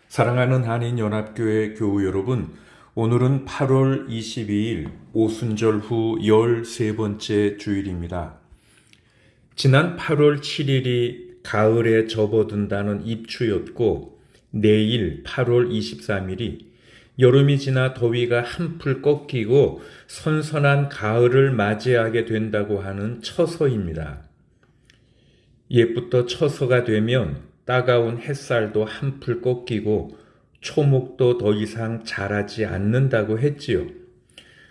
사랑하는 한인연합교회 교우 여러분, 오늘은 8월 22일 오순절 후 13번째 주일입니다. 지난 8월 7일이 가을에 접어든다는 입추였고, 내일 8월 23일이 여름이 지나 더위가 한풀 꺾이고 선선한 가을을 맞이하게 된다고 하는 처서입니다. 옛부터 처서가 되면 따가운 햇살도 한풀 꺾이고 초목도 더 이상 자라지 않는다고 했지요.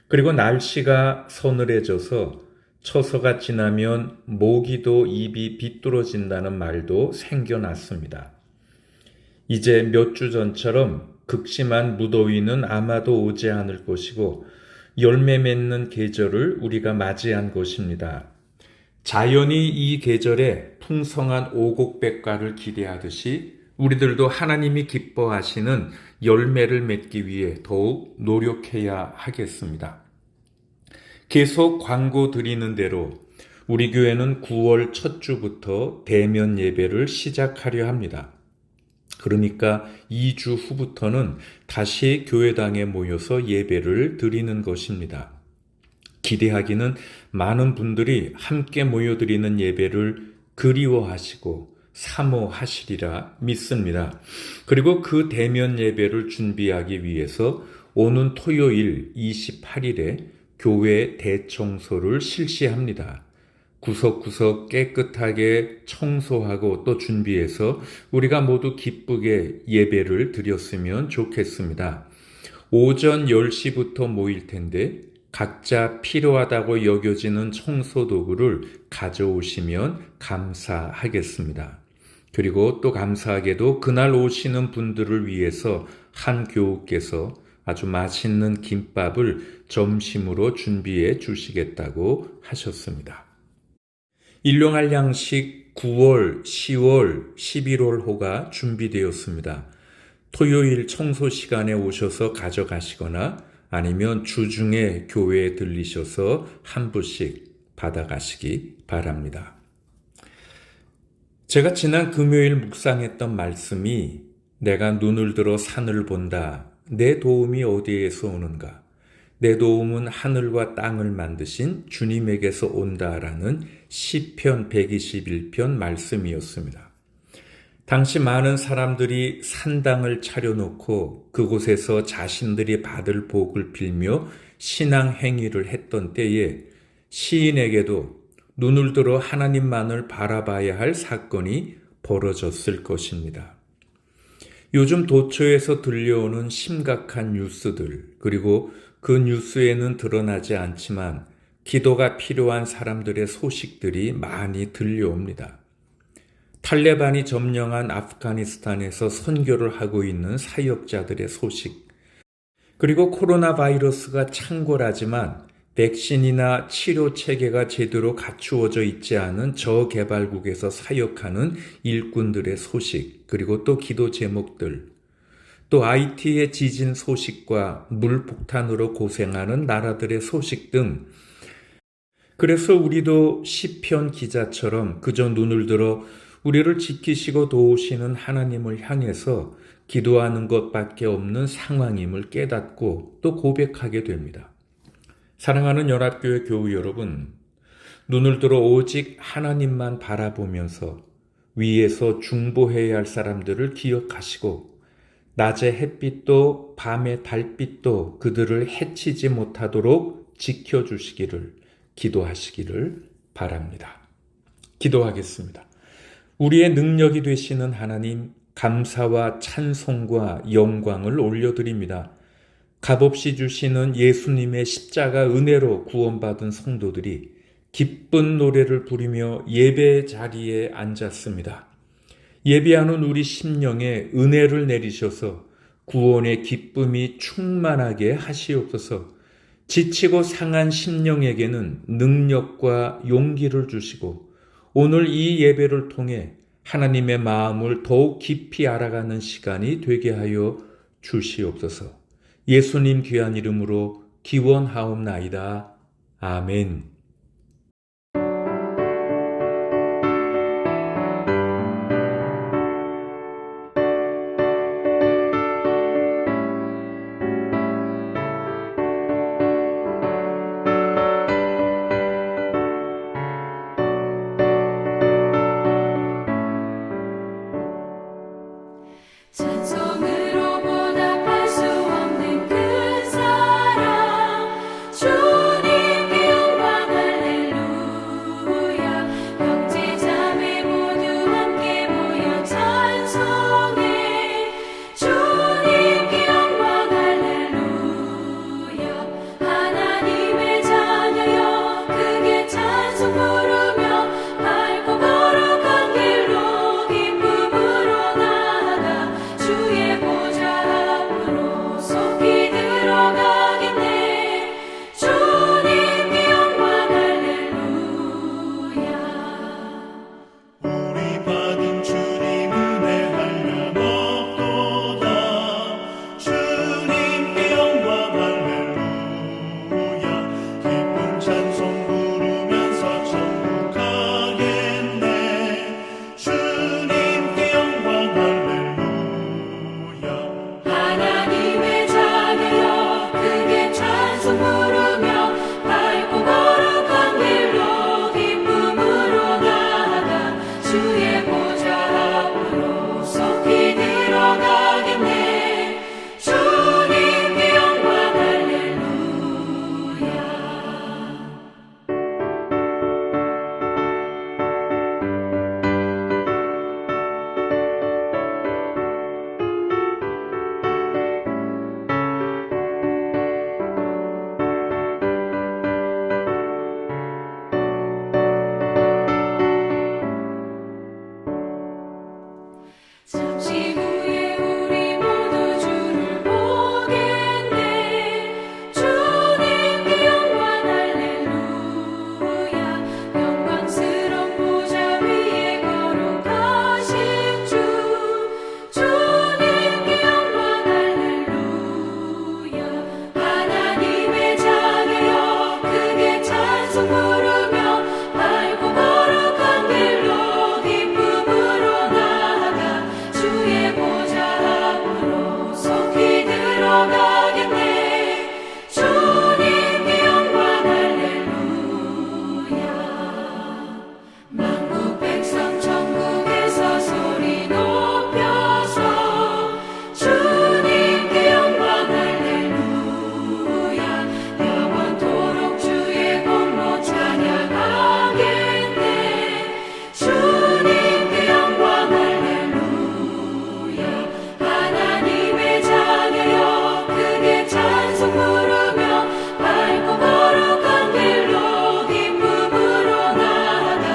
그리고 날씨가 서늘해져서 처서가 지나면 모기도 입이 비뚤어진다는 말도 생겨났습니다. 이제 몇 주 전처럼 극심한 무더위는 아마도 오지 않을 것이고 열매 맺는 계절을 우리가 맞이한 것입니다. 자연이 이 계절에 풍성한 오곡백과를 기대하듯이 우리들도 하나님이 기뻐하시는 열매를 맺기 위해 더욱 노력해야 하겠습니다. 계속 광고 드리는 대로 우리 교회는 9월 첫 주부터 대면 예배를 시작하려 합니다. 그러니까 2주 후부터는 다시 교회당에 모여서 예배를 드리는 것입니다. 기대하기는 많은 분들이 함께 모여드리는 예배를 그리워하시고 사모하시리라 믿습니다. 그리고 그 대면 예배를 준비하기 위해서 오는 토요일 28일에 교회 대청소를 실시합니다. 구석구석 깨끗하게 청소하고 또 준비해서 우리가 모두 기쁘게 예배를 드렸으면 좋겠습니다. 오전 10시부터 모일 텐데 각자 필요하다고 여겨지는 청소 도구를 가져오시면 감사하겠습니다. 그리고 또 감사하게도 그날 오시는 분들을 위해서 한 교우께서 아주 맛있는 김밥을 점심으로 준비해 주시겠다고 하셨습니다. 일용할 양식 9월, 10월, 11월호가 준비되었습니다. 토요일 청소 시간에 오셔서 가져가시거나 아니면 주중에 교회에 들리셔서 한 부씩 받아가시기 바랍니다. 제가 지난 금요일 묵상했던 말씀이 내가 눈을 들어 산을 본다. 내 도움이 어디에서 오는가? 내 도움은 하늘과 땅을 만드신 주님에게서 온다라는 시편 121편 말씀이었습니다. 당시 많은 사람들이 산당을 차려놓고 그곳에서 자신들이 받을 복을 빌며 신앙 행위를 했던 때에 시인에게도 눈을 들어 하나님만을 바라봐야 할 사건이 벌어졌을 것입니다. 요즘 도처에서 들려오는 심각한 뉴스들, 그리고 그 뉴스에는 드러나지 않지만 기도가 필요한 사람들의 소식들이 많이 들려옵니다. 탈레반이 점령한 아프가니스탄에서 선교를 하고 있는 사역자들의 소식, 그리고 코로나 바이러스가 창궐하지만 백신이나 치료 체계가 제대로 갖추어져 있지 않은 저개발국에서 사역하는 일꾼들의 소식, 그리고 또 기도 제목들, 또 IT의 지진 소식과 물폭탄으로 고생하는 나라들의 소식 등, 그래서 우리도 시편 기자처럼 그저 눈을 들어 우리를 지키시고 도우시는 하나님을 향해서 기도하는 것밖에 없는 상황임을 깨닫고 또 고백하게 됩니다. 사랑하는 연합교회 교우 여러분, 눈을 들어 오직 하나님만 바라보면서 위에서 중보해야 할 사람들을 기억하시고 낮의 햇빛도 밤의 달빛도 그들을 해치지 못하도록 지켜주시기를 기도하시기를 바랍니다. 기도하겠습니다. 우리의 능력이 되시는 하나님, 감사와 찬송과 영광을 올려드립니다. 값없이 주시는 예수님의 십자가 은혜로 구원받은 성도들이 기쁜 노래를 부르며 예배 자리에 앉았습니다. 예배하는 우리 심령에 은혜를 내리셔서 구원의 기쁨이 충만하게 하시옵소서. 지치고 상한 심령에게는 능력과 용기를 주시고 오늘 이 예배를 통해 하나님의 마음을 더욱 깊이 알아가는 시간이 되게 하여 주시옵소서. 예수님 귀한 이름으로 기원하옵나이다. 아멘. 찬송으로 보답할 수 없는 그 사랑 주님께 영광 할렐루야 형제 자매 모두 함께 모여 찬송해 주님께 영광 할렐루야 하나님의 자녀여 크게 찬송 부르며 밝고 거룩한 길로 기쁨으로 나아가 주의 보좌 앞으로 속히 들어가겠네 주님께 영광 할렐루야 우리 받은 주님 은혜 한량없도다 주님께 영광 할렐루야 기쁜 찬송 부르면서 천국 가겠네 주님께 영광 할렐루야 하나님의 자녀여 크게 찬송 부르며 밝고 거룩한 길로 기쁨으로 나아가 주의 보좌 앞으로 속히 들어가겠네 주님께 영광 할렐루야 잠시 후에 우리 모두 주를 보겠네 주님께 영광 할렐루야 영광스러운 보좌 위에 걸어가신 주님께 영광 할렐루야 하나님의 자녀여 크게 찬송 부르며 밝고 거룩한 길로 기쁨으로 나아가 주의 보좌 앞으로 속히 들어가겠네 주님께 영광 할렐루야 만국 백성 천국에서 소리 높여서 주님께 영광 할렐루야 영원토록 주의 공로 찬양하겠네 주님께 영광 할렐루야 하나님의 자녀여 크게 찬송 부르며 밝고 거룩한 길로 기쁨으로 나아가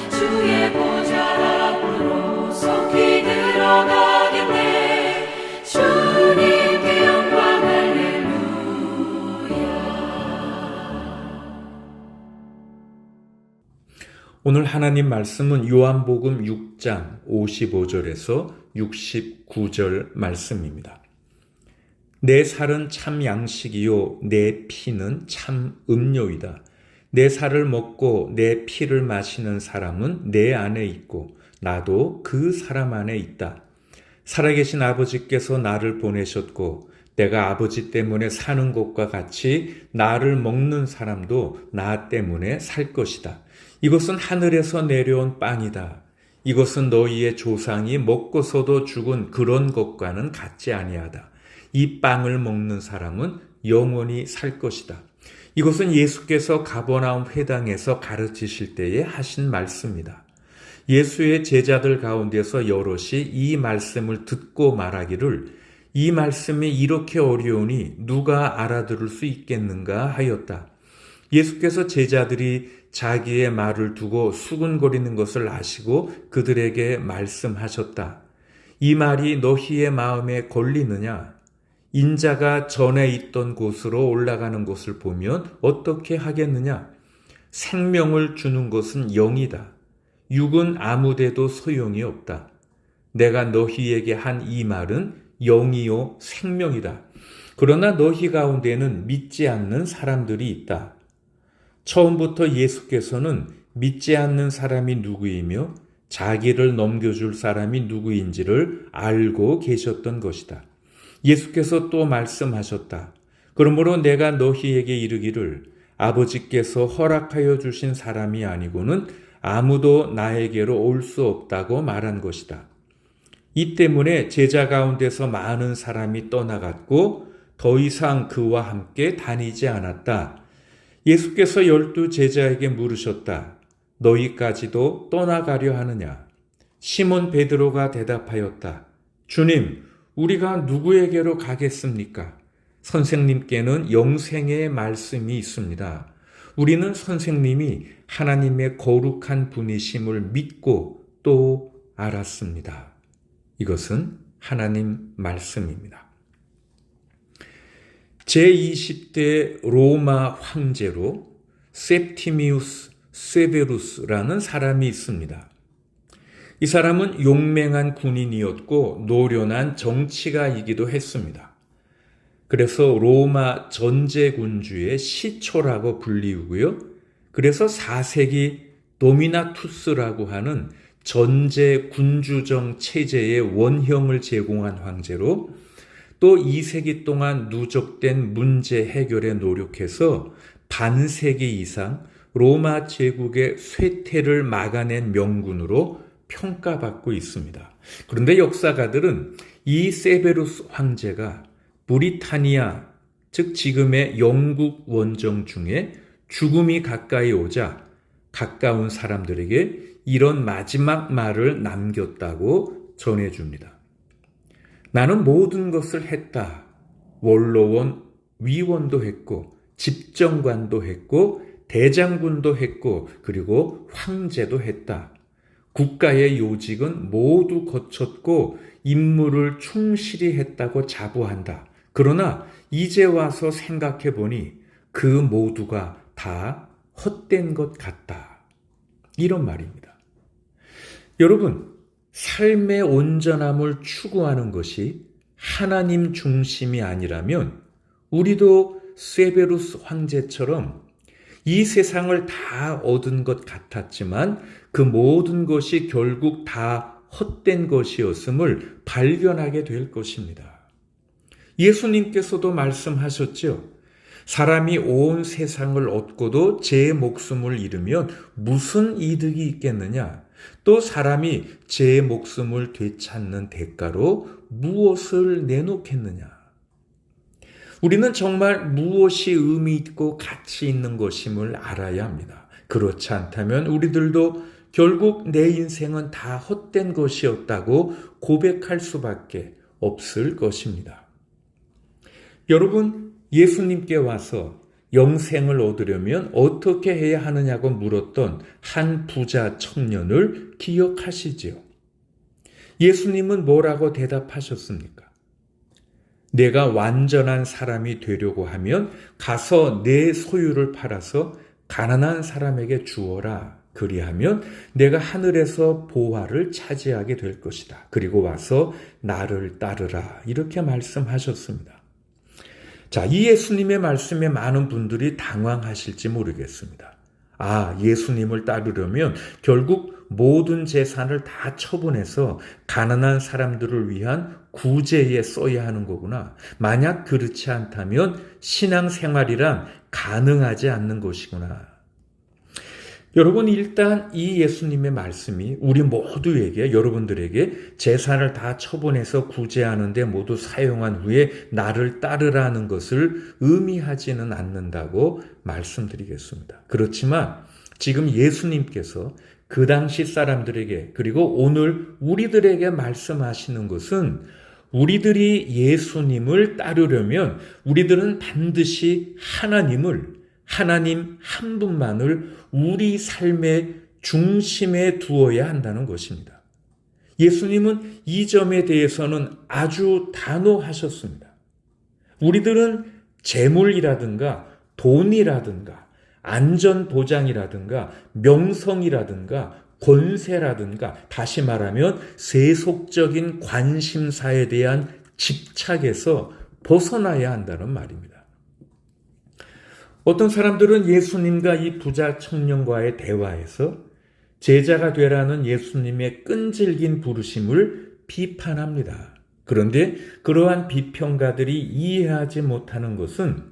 주의 보좌 앞으로 속히 들어가겠네 주님께 영광 할렐루야 오늘 하나님 말씀은 요한복음 6장 55절에서 69절 말씀입니다. 내 살은 참 양식이요 내 피는 참 음료이다. 내 살을 먹고 내 피를 마시는 사람은 내 안에 있고 나도 그 사람 안에 있다. 살아계신 아버지께서 나를 보내셨고 내가 아버지 때문에 사는 것과 같이 나를 먹는 사람도 나 때문에 살 것이다. 이것은 하늘에서 내려온 빵이다. 이것은 너희의 조상이 먹고서도 죽은 그런 것과는 같지 아니하다. 이 빵을 먹는 사람은 영원히 살 것이다. 이것은 예수께서 가버나움 회당에서 가르치실 때에 하신 말씀이다. 예수의 제자들 가운데서 여럿이 이 말씀을 듣고 말하기를 이 말씀이 이렇게 어려우니 누가 알아들을 수 있겠는가 하였다. 예수께서 제자들이 자기의 말을 두고 수군거리는 것을 아시고 그들에게 말씀하셨다. 이 말이 너희의 마음에 걸리느냐? 인자가 전에 있던 곳으로 올라가는 것을 보면 어떻게 하겠느냐? 생명을 주는 것은 영이다. 육은 아무데도 소용이 없다. 내가 너희에게 한 이 말은 영이요 생명이다. 그러나 너희 가운데는 믿지 않는 사람들이 있다. 처음부터 예수께서는 믿지 않는 사람이 누구이며 자기를 넘겨줄 사람이 누구인지를 알고 계셨던 것이다. 예수께서 또 말씀하셨다. 그러므로 내가 너희에게 이르기를 아버지께서 허락하여 주신 사람이 아니고는 아무도 나에게로 올 수 없다고 말한 것이다. 이 때문에 제자 가운데서 많은 사람이 떠나갔고 더 이상 그와 함께 다니지 않았다. 예수께서 12 제자에게 물으셨다. 너희까지도 떠나가려 하느냐? 시몬 베드로가 대답하였다. 주님, 우리가 누구에게로 가겠습니까? 선생님께는 영생의 말씀이 있습니다. 우리는 선생님이 하나님의 거룩한 분이심을 믿고 또 알았습니다. 이것은 하나님 말씀입니다. 제20대 로마 황제로 셉티미우스 세베루스라는 사람이 있습니다. 이 사람은 용맹한 군인이었고 노련한 정치가이기도 했습니다. 그래서 로마 전제군주의 시초라고 불리우고요. 그래서 4세기 도미나투스라고 하는 전제군주정 체제의 원형을 제공한 황제로 또 2세기 동안 누적된 문제 해결에 노력해서 반세기 이상 로마 제국의 쇠퇴를 막아낸 명군으로 평가받고 있습니다. 그런데 역사가들은 이 세베루스 황제가 브리타니아, 즉 지금의 영국 원정 중에 죽음이 가까이 오자 가까운 사람들에게 이런 마지막 말을 남겼다고 전해줍니다. 나는 모든 것을 했다. 원로원, 위원도 했고 집정관도 했고 대장군도 했고 그리고 황제도 했다. 국가의 요직은 모두 거쳤고 임무를 충실히 했다고 자부한다. 그러나 이제 와서 생각해 보니 그 모두가 다 헛된 것 같다. 이런 말입니다. 여러분, 삶의 온전함을 추구하는 것이 하나님 중심이 아니라면 우리도 세베루스 황제처럼 이 세상을 다 얻은 것 같았지만 그 모든 것이 결국 다 헛된 것이었음을 발견하게 될 것입니다. 예수님께서도 말씀하셨죠. 사람이 온 세상을 얻고도 제 목숨을 잃으면 무슨 이득이 있겠느냐? 또 사람이 제 목숨을 되찾는 대가로 무엇을 내놓겠느냐? 우리는 정말 무엇이 의미 있고 가치 있는 것임을 알아야 합니다. 그렇지 않다면 우리들도 결국 내 인생은 다 헛된 것이었다고 고백할 수밖에 없을 것입니다. 여러분, 예수님께 와서 영생을 얻으려면 어떻게 해야 하느냐고 물었던 한 부자 청년을 기억하시지요? 예수님은 뭐라고 대답하셨습니까? 내가 완전한 사람이 되려고 하면 가서 내 소유를 팔아서 가난한 사람에게 주어라. 그리하면 내가 하늘에서 보화를 차지하게 될 것이다. 그리고 와서 나를 따르라. 이렇게 말씀하셨습니다. 자, 이 예수님의 말씀에 많은 분들이 당황하실지 모르겠습니다. 아, 예수님을 따르려면 결국 모든 재산을 다 처분해서 가난한 사람들을 위한 구제에 써야 하는 거구나. 만약 그렇지 않다면 신앙생활이란 가능하지 않는 것이구나. 여러분, 일단 이 예수님의 말씀이 우리 모두에게, 여러분들에게 재산을 다 처분해서 구제하는 데 모두 사용한 후에 나를 따르라는 것을 의미하지는 않는다고 말씀드리겠습니다. 그렇지만 지금 예수님께서 그 당시 사람들에게 그리고 오늘 우리들에게 말씀하시는 것은 우리들이 예수님을 따르려면 우리들은 반드시 하나님 한 분만을 우리 삶의 중심에 두어야 한다는 것입니다. 예수님은 이 점에 대해서는 아주 단호하셨습니다. 우리들은 재물이라든가 돈이라든가 안전보장이라든가 명성이라든가 권세라든가 다시 말하면 세속적인 관심사에 대한 집착에서 벗어나야 한다는 말입니다. 어떤 사람들은 예수님과 이 부자 청년과의 대화에서 제자가 되라는 예수님의 끈질긴 부르심을 비판합니다. 그런데 그러한 비평가들이 이해하지 못하는 것은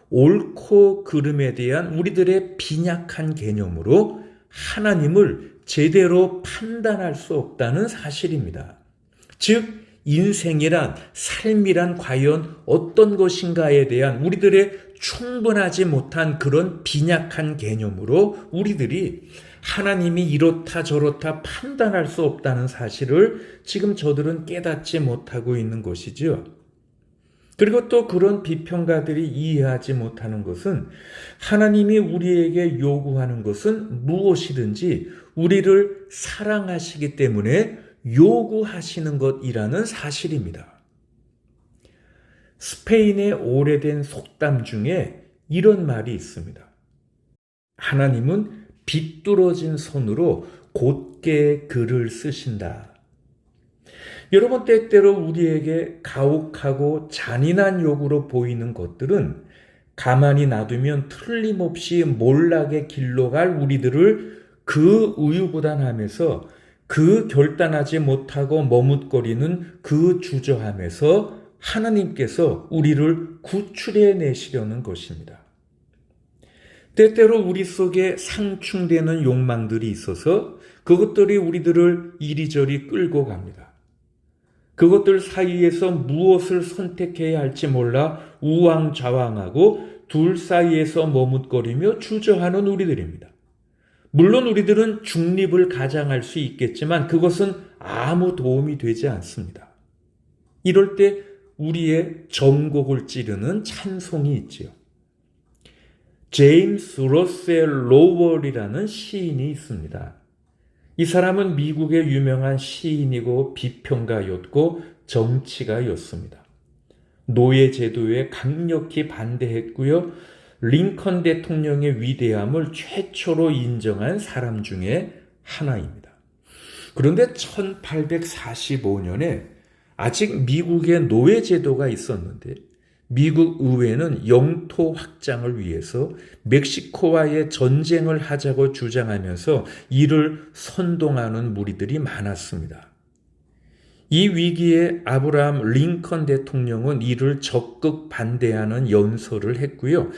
옳고 그름에 대한 우리들의 빈약한 개념으로 하나님을 제대로 판단할 수 없다는 사실입니다. 즉 인생이란, 삶이란 과연 어떤 것인가에 대한 우리들의 충분하지 못한 그런 빈약한 개념으로 우리들이 하나님이 이렇다 저렇다 판단할 수 없다는 사실을 지금 저들은 깨닫지 못하고 있는 것이죠. 그리고 또 그런 비평가들이 이해하지 못하는 것은 하나님이 우리에게 요구하는 것은 무엇이든지 우리를 사랑하시기 때문에 요구하시는 것이라는 사실입니다. 스페인의 오래된 속담 중에 이런 말이 있습니다. 하나님은 비뚤어진 손으로 곧게 글을 쓰신다. 여러분, 때때로 우리에게 가혹하고 잔인한 요구로 보이는 것들은 가만히 놔두면 틀림없이 몰락의 길로 갈 우리들을 그 우유부단함에서, 그 결단하지 못하고 머뭇거리는 그 주저함에서 하나님께서 우리를 구출해 내시려는 것입니다. 때때로 우리 속에 상충되는 욕망들이 있어서 그것들이 우리들을 이리저리 끌고 갑니다. 그것들 사이에서 무엇을 선택해야 할지 몰라 우왕좌왕하고 둘 사이에서 머뭇거리며 주저하는 우리들입니다. 물론 우리들은 중립을 가장할 수 있겠지만 그것은 아무 도움이 되지 않습니다. 이럴 때 우리의 전곡을 찌르는 찬송이 있지요. 제임스 러셀 로월이라는 시인이 있습니다. 이 사람은 미국의 유명한 시인이고 비평가였고 정치가였습니다. 노예 제도에 강력히 반대했고요. 링컨 대통령의 위대함을 최초로 인정한 사람 중에 하나입니다. 그런데 1845년에 아직 미국의 노예 제도가 있었는데 미국 의회는 영토 확장을 위해서 멕시코와의 전쟁을 하자고 주장하면서 이를 선동하는 무리들이 많았습니다. 이 위기에 아브라함 링컨 대통령은 이를 적극 반대하는 연설을 했고요.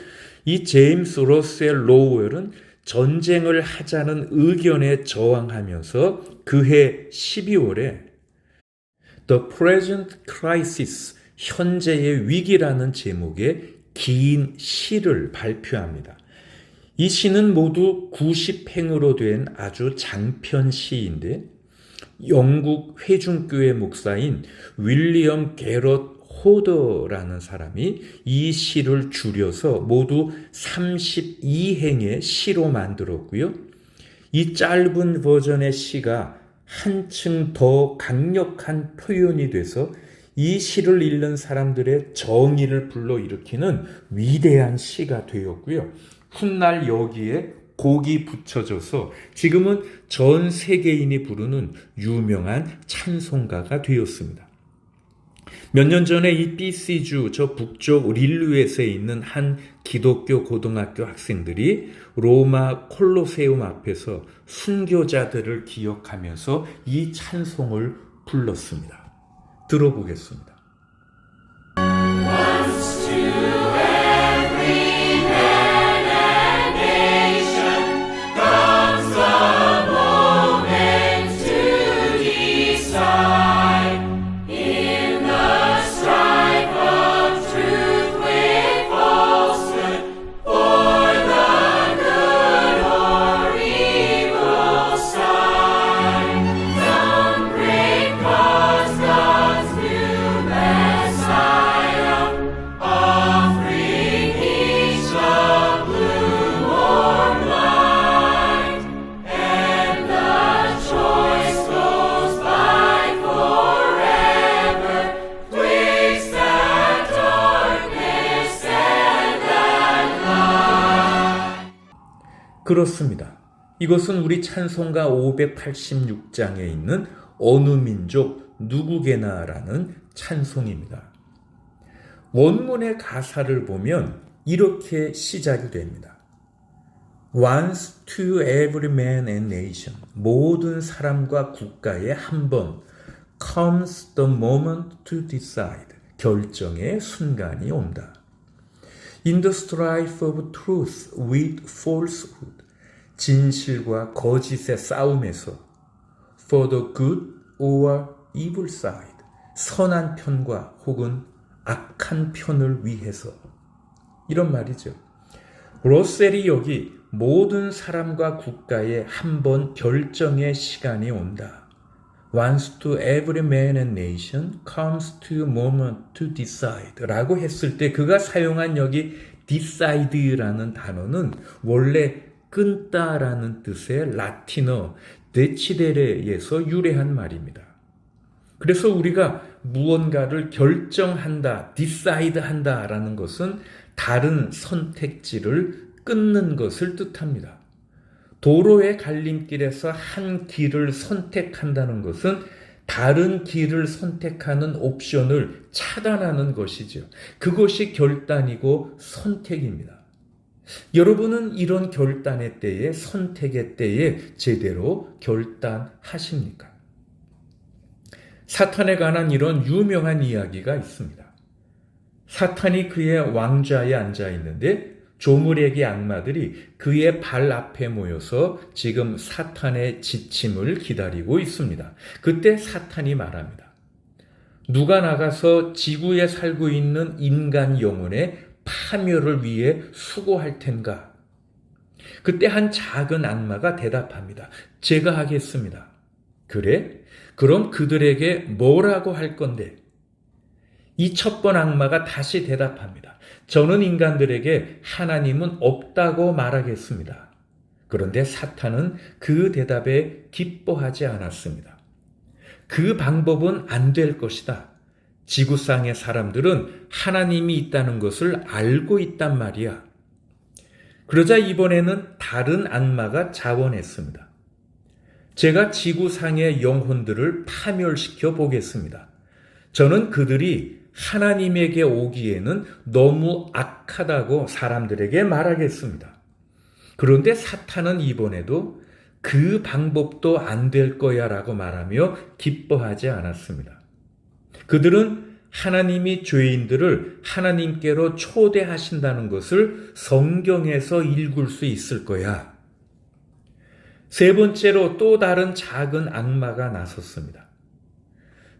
이 제임스 러셀 로웰은 전쟁을 하자는 의견에 저항하면서 그해 12월에 The Present Crisis, 현재의 위기라는 제목의 긴 시를 발표합니다. 이 시는 모두 90행으로 된 아주 장편 시인데 영국 회중교회 목사인 윌리엄 게럿 호더라는 사람이 이 시를 줄여서 모두 32행의 시로 만들었고요. 이 짧은 버전의 시가 한층 더 강력한 표현이 돼서 이 시를 읽는 사람들의 정의를 불러일으키는 위대한 시가 되었고요. 훗날 여기에 곡이 붙여져서 지금은 전 세계인이 부르는 유명한 찬송가가 되었습니다. 몇 년 전에 이 BC주 저 북쪽 릴루엣에 있는 한 기독교 고등학교 학생들이 로마 콜로세움 앞에서 순교자들을 기억하면서 이 찬송을 불렀습니다. 들어보겠습니다. Once to every man and nation comes the moment to decide. In the strife of truth with falsehood, for the good or evil side, some great cause God's new Messiah, offering each a bloom or blight, and the choice goes by forever, twixt that darkness and that light. 그렇습니다. 이것은 우리 찬송가 586장에 있는 어느 민족 누구게나라는 찬송입니다. 원문의 가사를 보면 이렇게 시작이 됩니다. Once to every man and nation, 모든 사람과 국가에 한 번 comes the moment to decide, 결정의 순간이 온다. In the strife of truth with falsehood, 진실과 거짓의 싸움에서 for the good or evil side, 선한 편과 혹은 악한 편을 위해서. 이런 말이죠. 러셀이 여기 모든 사람과 국가에 한 번 결정의 시간이 온다. Once to every man and nation comes to a moment to decide 라고 했을 때 그가 사용한 여기 decide라는 단어는 원래 끊다라는 뜻의 라틴어 데치데레에서 유래한 말입니다. 그래서 우리가 무언가를 결정한다, decide 한다라는 것은 다른 선택지를 끊는 것을 뜻합니다. 도로의 갈림길에서 한 길을 선택한다는 것은 다른 길을 선택하는 옵션을 차단하는 것이죠. 그것이 결단이고 선택입니다. 여러분은 이런 결단의 때에, 선택의 때에 제대로 결단하십니까? 사탄에 관한 이런 유명한 이야기가 있습니다. 사탄이 그의 왕좌에 앉아 있는데 조물애기 악마들이 그의 발 앞에 모여서 지금 사탄의 지침을 기다리고 있습니다. 그때 사탄이 말합니다. 누가 나가서 지구에 살고 있는 인간 영혼의 파멸을 위해 수고할 텐가? 그때 한 작은 악마가 대답합니다. 제가 하겠습니다. 그래? 그럼 그들에게 뭐라고 할 건데? 이 첫 번 악마가 다시 대답합니다. 저는 인간들에게 하나님은 없다고 말하겠습니다. 그런데 사탄은 그 대답에 기뻐하지 않았습니다. 그 방법은 안 될 것이다. 지구상의 사람들은 하나님이 있다는 것을 알고 있단 말이야. 그러자 이번에는 다른 악마가 자원했습니다. 제가 지구상의 영혼들을 파멸시켜 보겠습니다. 저는 그들이 하나님에게 오기에는 너무 악하다고 사람들에게 말하겠습니다. 그런데 사탄은 이번에도 그 방법도 안 될 거야 라고 말하며 기뻐하지 않았습니다. 그들은 하나님이 죄인들을 하나님께로 초대하신다는 것을 성경에서 읽을 수 있을 거야. 세 번째로 또 다른 작은 악마가 나섰습니다.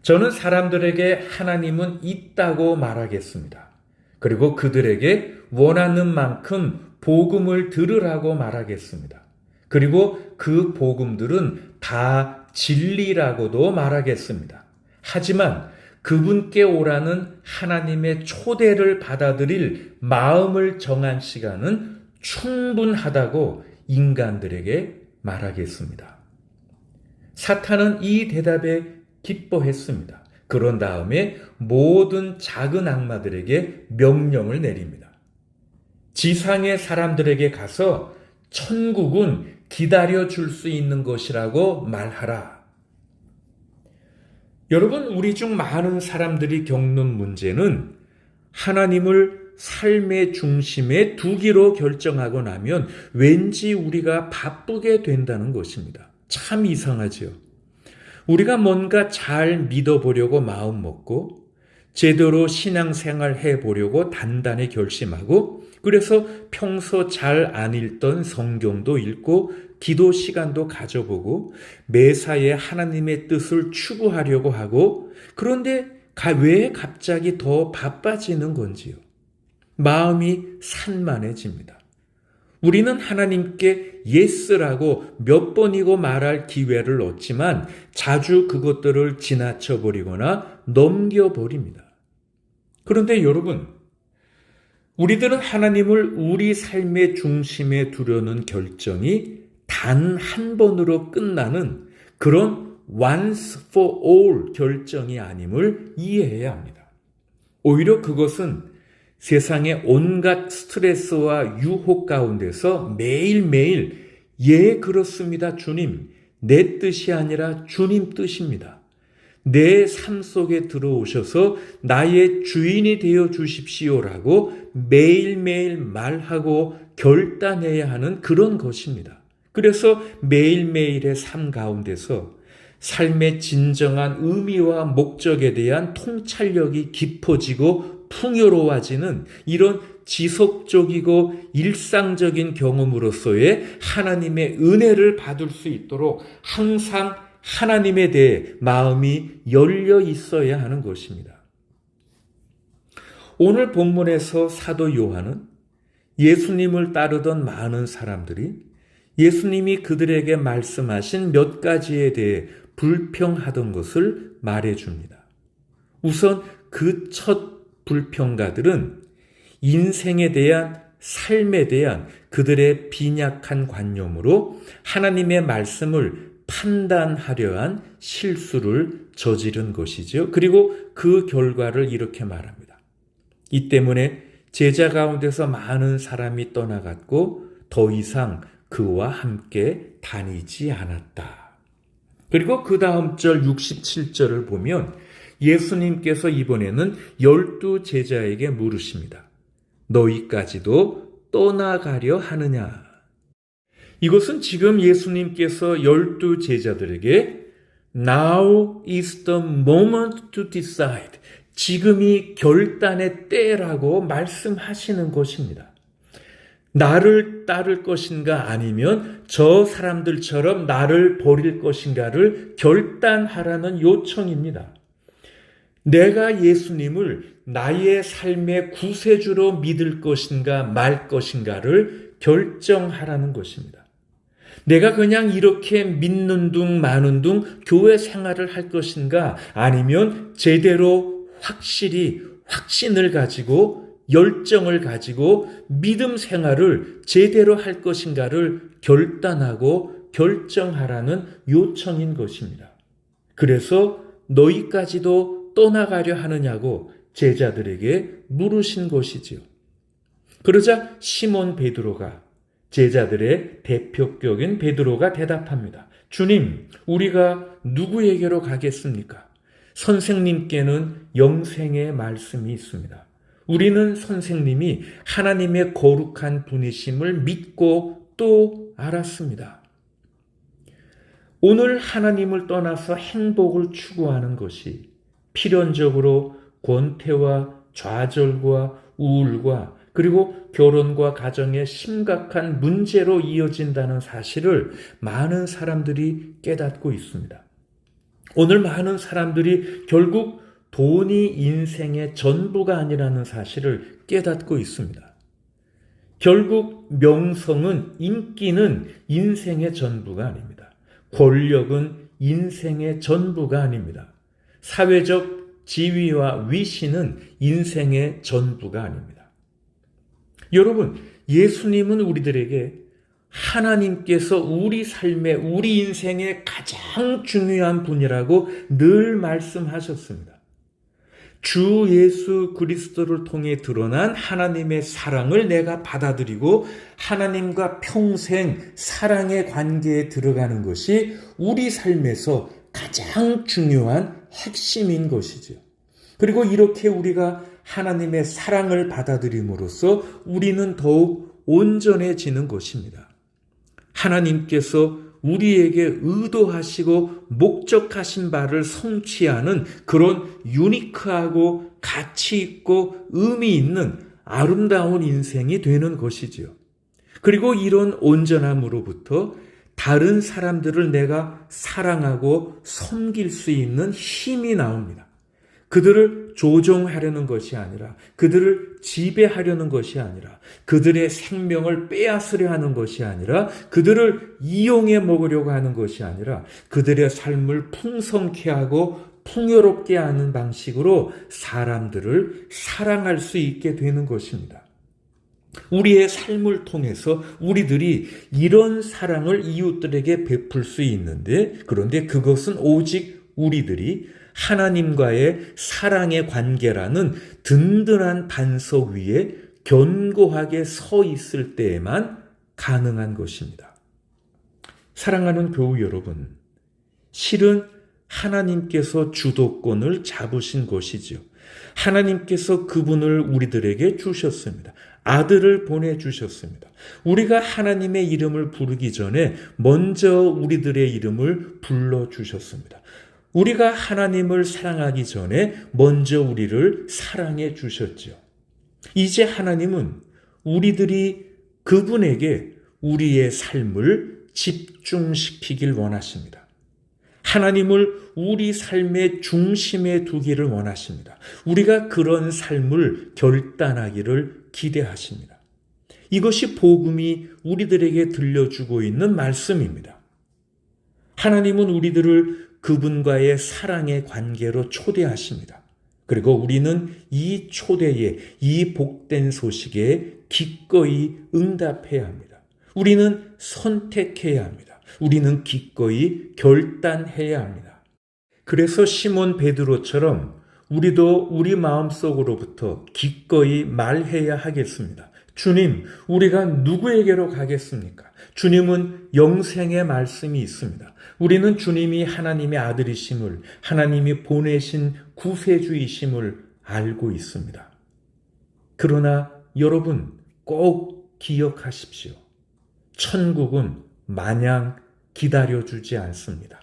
저는 사람들에게 하나님은 있다고 말하겠습니다. 그리고 그들에게 원하는 만큼 복음을 들으라고 말하겠습니다. 그리고 그 복음들은 다 진리라고도 말하겠습니다. 하지만 그분께 오라는 하나님의 초대를 받아들일 마음을 정한 시간은 충분하다고 인간들에게 말하겠습니다. 사탄은 이 대답에 기뻐했습니다. 그런 다음에 모든 작은 악마들에게 명령을 내립니다. 지상의 사람들에게 가서 천국은 기다려줄 수 있는 것이라고 말하라. 여러분, 우리 중 많은 사람들이 겪는 문제는 하나님을 삶의 중심에 두기로 결정하고 나면 왠지 우리가 바쁘게 된다는 것입니다. 참 이상하죠. 우리가 뭔가 잘 믿어보려고 마음 먹고 제대로 신앙생활 해보려고 단단히 결심하고 그래서 평소 잘 안 읽던 성경도 읽고 기도 시간도 가져보고 매사에 하나님의 뜻을 추구하려고 하고 그런데 왜 갑자기 더 바빠지는 건지요? 마음이 산만해집니다. 우리는 하나님께 예스라고 몇 번이고 말할 기회를 얻지만 자주 그것들을 지나쳐버리거나 넘겨버립니다. 그런데 여러분, 우리들은 하나님을 우리 삶의 중심에 두려는 결정이 단 한 번으로 끝나는 그런 once for all 결정이 아님을 이해해야 합니다. 오히려 그것은 세상의 온갖 스트레스와 유혹 가운데서 매일매일 예, 그렇습니다, 주님. 내 뜻이 아니라 주님 뜻입니다. 내 삶 속에 들어오셔서 나의 주인이 되어 주십시오라고 매일매일 말하고 결단해야 하는 그런 것입니다. 그래서 매일매일의 삶 가운데서 삶의 진정한 의미와 목적에 대한 통찰력이 깊어지고 풍요로워지는 이런 지속적이고 일상적인 경험으로서의 하나님의 은혜를 받을 수 있도록 항상 하나님에 대해 마음이 열려 있어야 하는 것입니다. 오늘 본문에서 사도 요한은 예수님을 따르던 많은 사람들이 예수님이 그들에게 말씀하신 몇 가지에 대해 불평하던 것을 말해줍니다. 우선 그 첫 불평가들은 인생에 대한 삶에 대한 그들의 빈약한 관념으로 하나님의 말씀을 판단하려 한 실수를 저지른 것이죠. 그리고 그 결과를 이렇게 말합니다. 이 때문에 제자 가운데서 많은 사람이 떠나갔고 더 이상 그와 함께 다니지 않았다. 그리고 그 다음 절 67절을 보면 예수님께서 이번에는 12 제자에게 물으십니다. 너희까지도 떠나가려 하느냐? 이것은 지금 예수님께서 12 제자들에게 Now is the moment to decide. 지금이 결단의 때라고 말씀하시는 것입니다. 나를 따를 것인가 아니면 저 사람들처럼 나를 버릴 것인가를 결단하라는 요청입니다. 내가 예수님을 나의 삶의 구세주로 믿을 것인가 말 것인가를 결정하라는 것입니다. 내가 그냥 이렇게 믿는 둥 마는 둥 교회 생활을 할 것인가 아니면 제대로 확실히 확신을 가지고 열정을 가지고 믿음 생활을 제대로 할 것인가를 결단하고 결정하라는 요청인 것입니다. 그래서 너희까지도 떠나가려 하느냐고 제자들에게 물으신 것이지요. 그러자 시몬 베드로가 제자들의 대표격인 베드로가 대답합니다. 주님, 우리가 누구에게로 가겠습니까? 선생님께는 영생의 말씀이 있습니다. 우리는 선생님이 하나님의 거룩한 분이심을 믿고 또 알았습니다. 오늘 하나님을 떠나서 행복을 추구하는 것이 필연적으로 권태와 좌절과 우울과 그리고 결혼과 가정의 심각한 문제로 이어진다는 사실을 많은 사람들이 깨닫고 있습니다. 오늘 많은 사람들이 결국 돈이 인생의 전부가 아니라는 사실을 깨닫고 있습니다. 결국 명성은, 인기는 인생의 전부가 아닙니다. 권력은 인생의 전부가 아닙니다. 사회적 지위와 위신은 인생의 전부가 아닙니다. 여러분, 예수님은 우리들에게 하나님께서 우리 삶의, 우리 인생의 가장 중요한 분이라고 늘 말씀하셨습니다. 주 예수 그리스도를 통해 드러난 하나님의 사랑을 내가 받아들이고 하나님과 평생 사랑의 관계에 들어가는 것이 우리 삶에서 가장 중요한 핵심인 것이죠. 그리고 이렇게 우리가 하나님의 사랑을 받아들임으로써 우리는 더욱 온전해지는 것입니다. 하나님께서 우리에게 의도하시고 목적하신 바를 성취하는 그런 유니크하고 가치 있고 의미 있는 아름다운 인생이 되는 것이지요. 그리고 이런 온전함으로부터 다른 사람들을 내가 사랑하고 섬길 수 있는 힘이 나옵니다. 그들을 조종하려는 것이 아니라, 그들을 지배하려는 것이 아니라, 그들의 생명을 빼앗으려 하는 것이 아니라, 그들을 이용해 먹으려고 하는 것이 아니라, 그들의 삶을 풍성케 하고 풍요롭게 하는 방식으로 사람들을 사랑할 수 있게 되는 것입니다. 우리의 삶을 통해서 우리들이 이런 사랑을 이웃들에게 베풀 수 있는데, 그런데 그것은 오직 우리들이 하나님과의 사랑의 관계라는 든든한 반석 위에 견고하게 서 있을 때에만 가능한 것입니다. 사랑하는 교우 여러분, 실은 하나님께서 주도권을 잡으신 것이지요. 하나님께서 그분을 우리들에게 주셨습니다. 아들을 보내주셨습니다. 우리가 하나님의 이름을 부르기 전에 먼저 우리들의 이름을 불러주셨습니다. 우리가 하나님을 사랑하기 전에 먼저 우리를 사랑해 주셨죠. 이제 하나님은 우리들이 그분에게 우리의 삶을 집중시키길 원하십니다. 하나님을 우리 삶의 중심에 두기를 원하십니다. 우리가 그런 삶을 결단하기를 기대하십니다. 이것이 복음이 우리들에게 들려주고 있는 말씀입니다. 하나님은 우리들을 그분과의 사랑의 관계로 초대하십니다. 그리고 우리는 이 초대에, 이 복된 소식에 기꺼이 응답해야 합니다. 우리는 선택해야 합니다. 우리는 기꺼이 결단해야 합니다. 그래서 시몬 베드로처럼 우리도 우리 마음속으로부터 기꺼이 말해야 하겠습니다. 주님, 우리가 누구에게로 가겠습니까? 주님은 영생의 말씀이 있습니다. 우리는 주님이 하나님의 아들이심을, 하나님이 보내신 구세주이심을 알고 있습니다. 그러나 여러분 꼭 기억하십시오. 천국은 마냥 기다려주지 않습니다.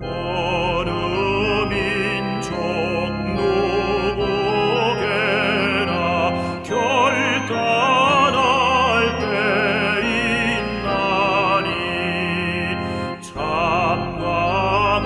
어느 민족 누구에게나 결단할 때 있나니 참과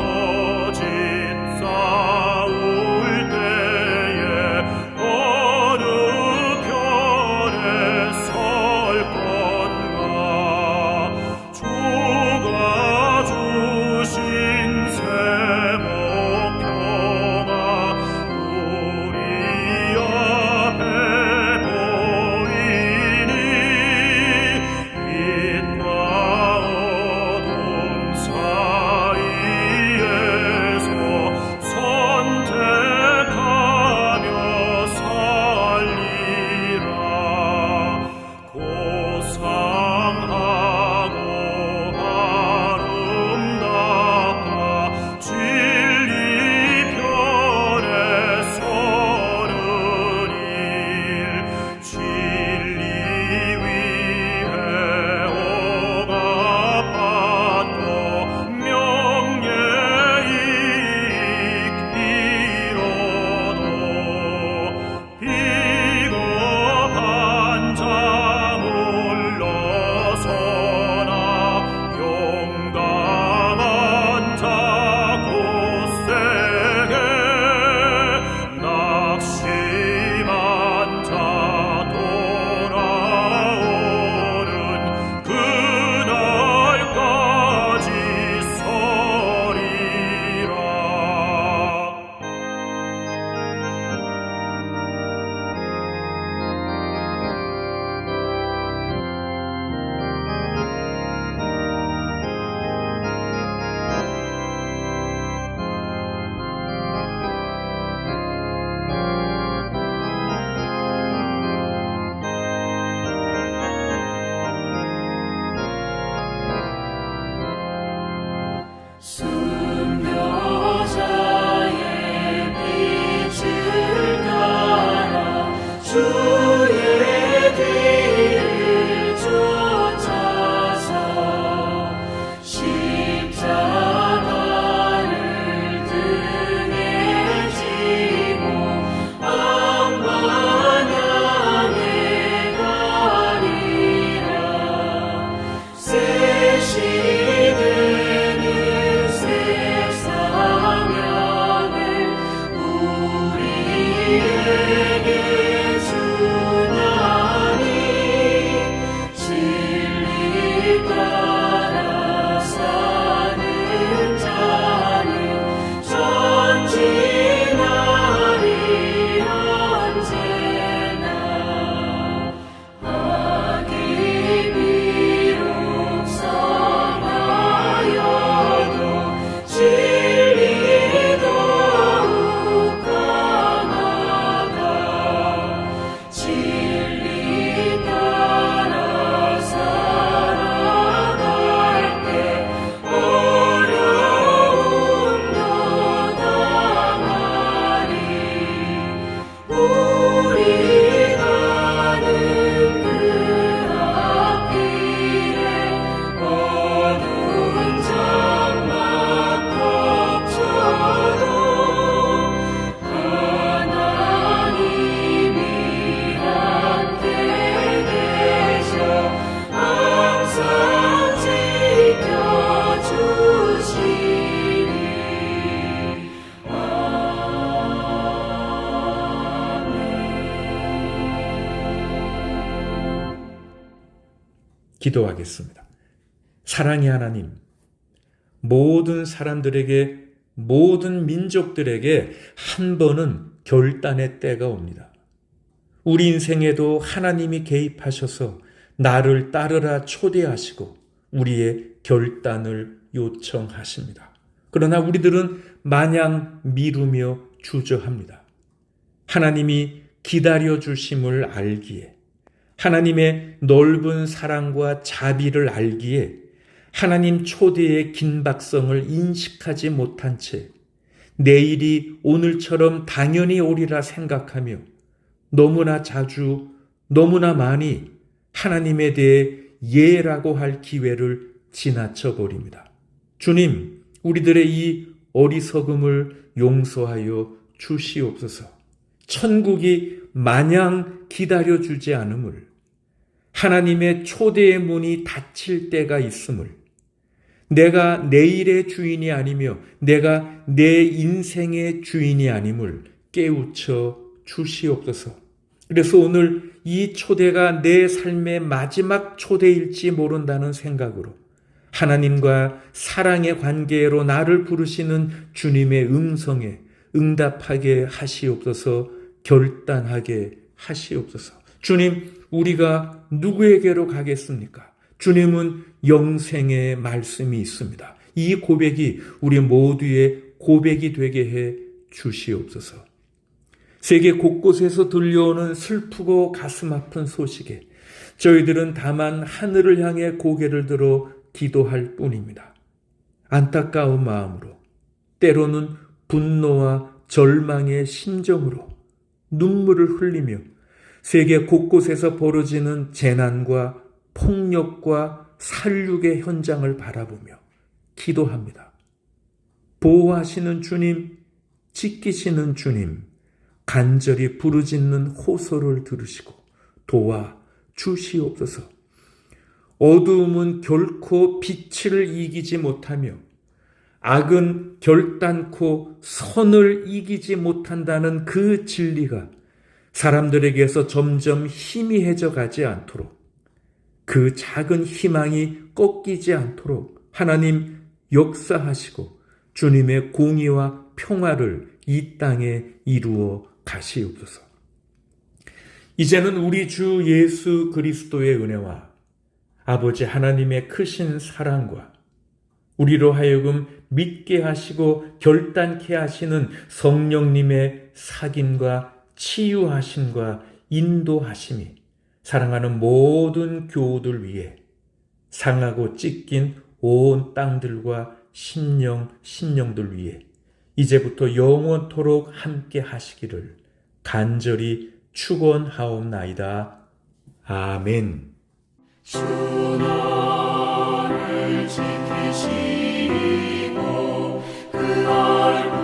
기도하겠습니다. 사랑의 하나님, 모든 사람들에게, 모든 민족들에게 한 번은 결단의 때가 옵니다. 우리 인생에도 하나님이 개입하셔서 나를 따르라 초대하시고 우리의 결단을 요청하십니다. 그러나 우리들은 마냥 미루며 주저합니다. 하나님이 기다려주심을 알기에, 하나님의 넓은 사랑과 자비를 알기에 하나님 초대의 긴박성을 인식하지 못한 채 내일이 오늘처럼 당연히 오리라 생각하며 너무나 자주, 너무나 많이 하나님에 대해 예라고 할 기회를 지나쳐 버립니다. 주님, 우리들의 이 어리석음을 용서하여 주시옵소서. 천국이 마냥 기다려주지 않음을, 하나님의 초대의 문이 닫힐 때가 있음을, 내가 내일의 주인이 아니며 내가 내 인생의 주인이 아님을 깨우쳐 주시옵소서. 그래서 오늘 이 초대가 내 삶의 마지막 초대일지 모른다는 생각으로 하나님과 사랑의 관계로 나를 부르시는 주님의 음성에 응답하게 하시옵소서. 결단하게 하시옵소서. 주님, 우리가 누구에게로 가겠습니까? 주님은 영생의 말씀이 있습니다. 이 고백이 우리 모두의 고백이 되게 해 주시옵소서. 세계 곳곳에서 들려오는 슬프고 가슴 아픈 소식에 저희들은 다만 하늘을 향해 고개를 들어 기도할 뿐입니다. 안타까운 마음으로, 때로는 분노와 절망의 심정으로 눈물을 흘리며 세계 곳곳에서 벌어지는 재난과 폭력과 살육의 현장을 바라보며 기도합니다. 보호하시는 주님, 지키시는 주님, 간절히 부르짖는 호소를 들으시고 도와 주시옵소서. 어두움은 결코 빛을 이기지 못하며 악은 결단코 선을 이기지 못한다는 그 진리가 사람들에게서 점점 희미해져 가지 않도록, 그 작은 희망이 꺾이지 않도록 하나님 역사하시고 주님의 공의와 평화를 이 땅에 이루어 가시옵소서. 이제는 우리 주 예수 그리스도의 은혜와 아버지 하나님의 크신 사랑과 우리로 하여금 믿게 하시고 결단케 하시는 성령님의 사귐과 치유하심과 인도하심이 사랑하는 모든 교우들 위해 상하고 찢긴 온 땅들과 심령들 위해 이제부터 영원토록 함께 하시기를 간절히 축원하옵나이다. 아멘. 주 나를 지키시고 그 얼굴